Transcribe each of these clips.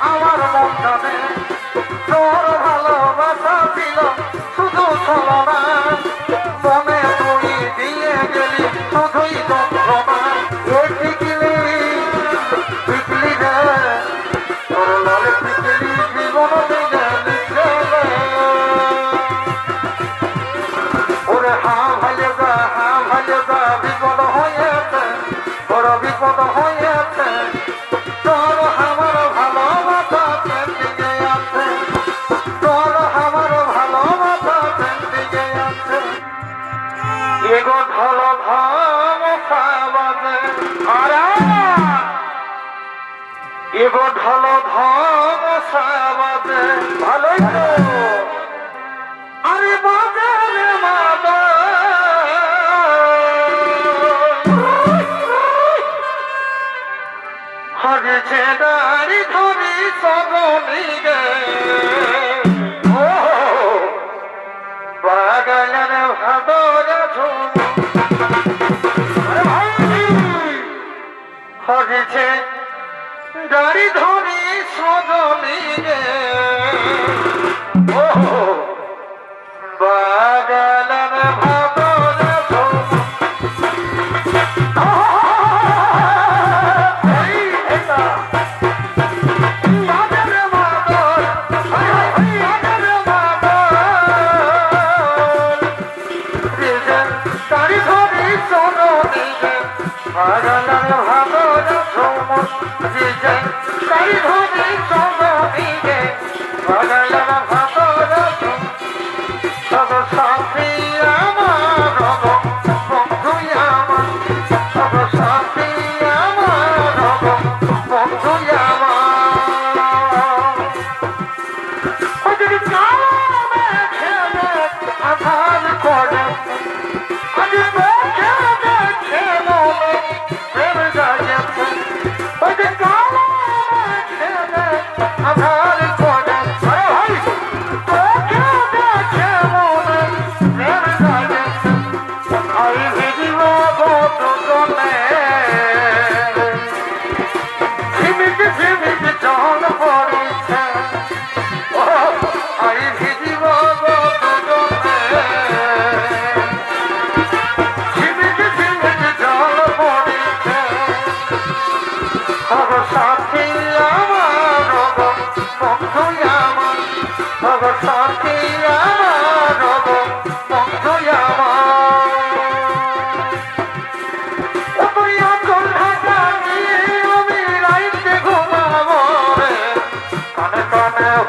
আমার মন জানে তোর ভালোবাসা ছিল শুধু ছলনা মনে তুই দিয়ে গেলি শুধুই যন্ত্রণা এ টিকলি টিকলি রে তোর লালে টিকলি জীবন দিলে লিখে ওরে হা ভাইয়ে যা বিপদ হয়েছে বড় বিপদ হয়েছে তোর আমার ভালোবাসা পেন্ডিংয়ে আছে তোর আমার ভালোবাসা পেন্ডিংয়ে আছে এগো ঢল ধামসা বাজে আরে এগো ঢল ধামসা বাজে ভালোই তো আরে বাজে রে মাদা হরেছে দাড়ি ধরি সগনি গে ও বাগানের ভাদর ঝুম হরেছে দাড়ি ধরি সগনি গে ও বাগানের ভাদর ঝুম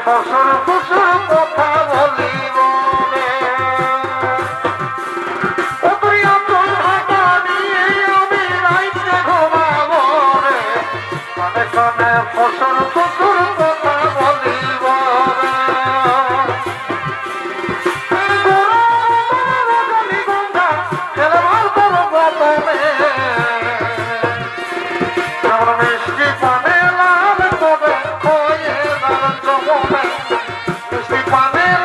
ফসল ফসল কথা বলিব তুই আপন হাতা নিয়ে আমি রাইতে ঘুমাবো রে কানে কানে ফসল ফসল কথা বলিব মিষ্টি পানে লাল কবে হয়ে ভালোবাসা নাই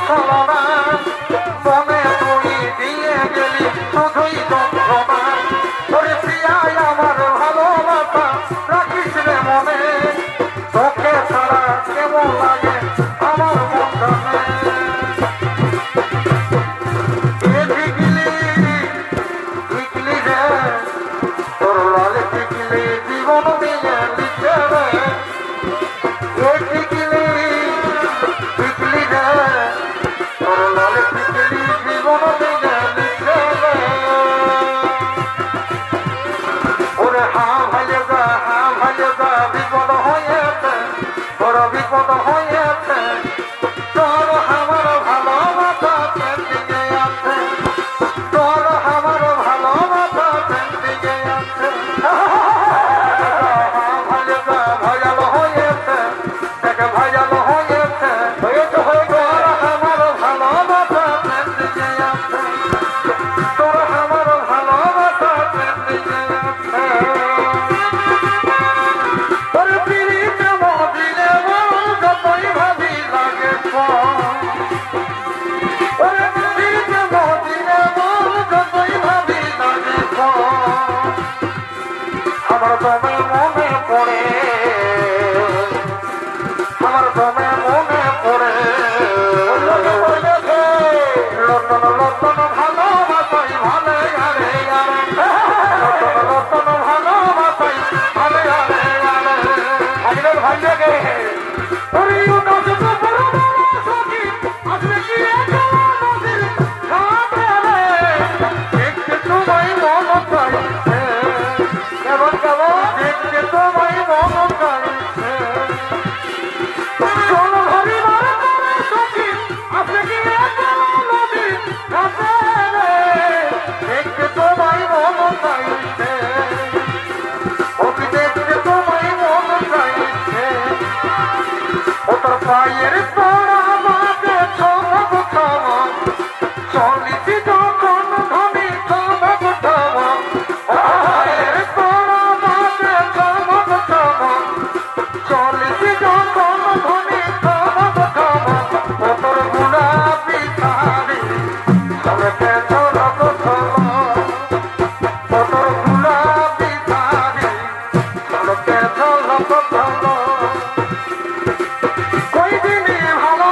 হলো না মনে তুই দিয়ে গেলি শুধুই যন্ত্রণা ওরে প্রিয়াই আমার ভালোবাসা রাখিস রে মনে তোকে ছাড়া কেমন লাগে আমার মনটা ঠিকলি ঠিকলি রে তোর লালে ঠিকলি জীবন দিয়ে লিখে রে ঠিকলি ঠিকলি রে তোর লালে ঠিকলি জীবন দিয়ে লিখে রে ওরে ভাইয়ে যা বিপদ হয়েছে বড় বিপদ হয়েছে তোর আমার ভালোবাসা দিকে আছে তোর আমার ভালোবাসা দিকে আছে ভয়াল হয়েছে দেখ ভয়াল হয়েছে তোর আমার ভালোবাসা দিকে আছে তোর আমার ভালোবাসা দিকে আছে তোর পিড়িতে মদিনে মন যতই ভাবি লাগে ওরে পিড়িতে মদিনে মন যতই ভাবি লাগে আমার দমে মনে পড়ে আমার দমে মনে পড়ে লটন লটন ভালোবাসাই ভালে গারে গারে লটন লটন ভালোবাসাই ভালে গারে গারে আজকে ভাইয়া গে ওরে উদাস তো বড় সখী আজকে কি একা নদীর ঘাটে রে দেখতে তোমায় মন চাইছে কেমন কেমন দেখতে তোমায় মন চাইছে চল হরিবার করে সখী আজকে কি একা নদীর ঘাটে রে দেখতে তোমায় মন চাইছে ওকে দেখতে তোমায় মন চাইছে ও তোর পায়ের তোরা বাজে চমক চমক চলিছি যখন ধনী চমক চমক ও পায়ের তোরা বাজে চমক চমক চলিছি যখন ধনী চমক চমক ও তোর গুলাবি শাড়ি চলকে চলক চলক ও তোর গুলাবি শাড়ি চলকে চলক চলক কই দিনই ভালো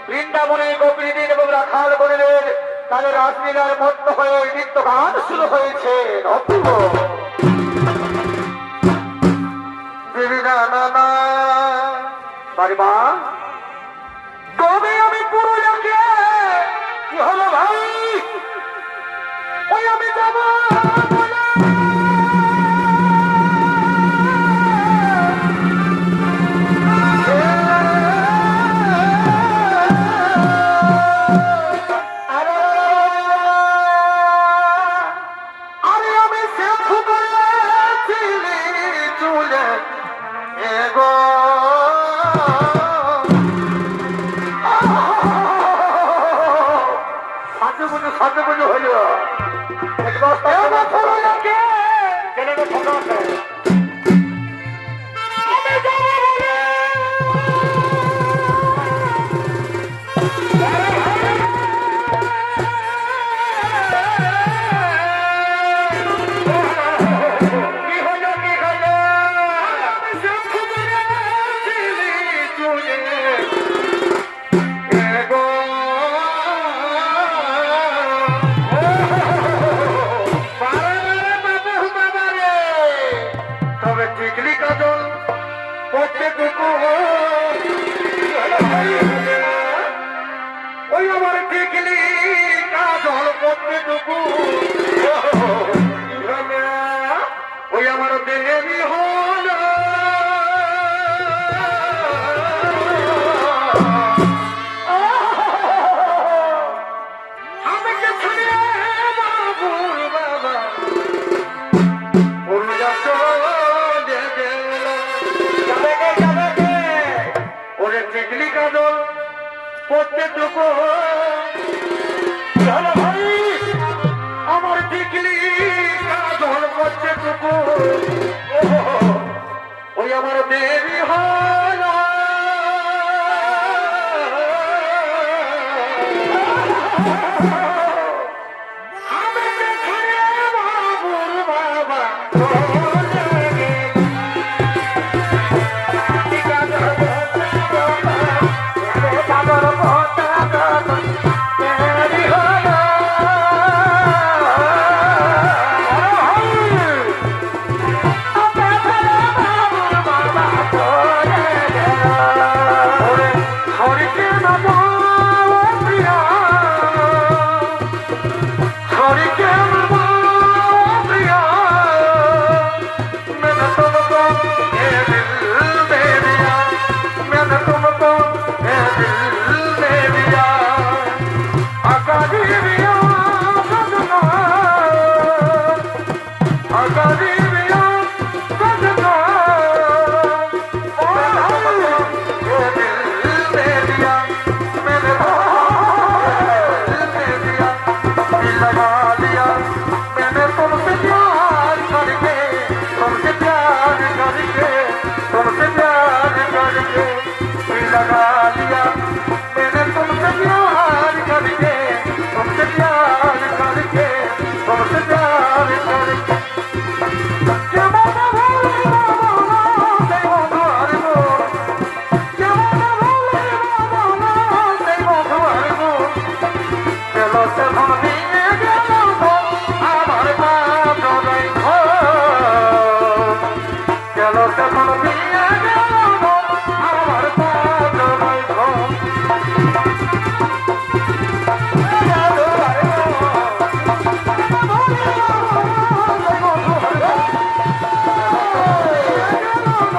বৃন্দাবনে গোপীদের এবং রাখাল বনের তাদের রাসলীলার মধ্য হয়ে নৃত্য গান শুরু হয়েছে। অপূর্ব বাড়িমা তবে আমি পুরুলিয়াকে কি হলো ভাই, ওই আমি যাব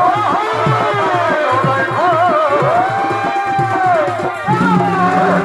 Oh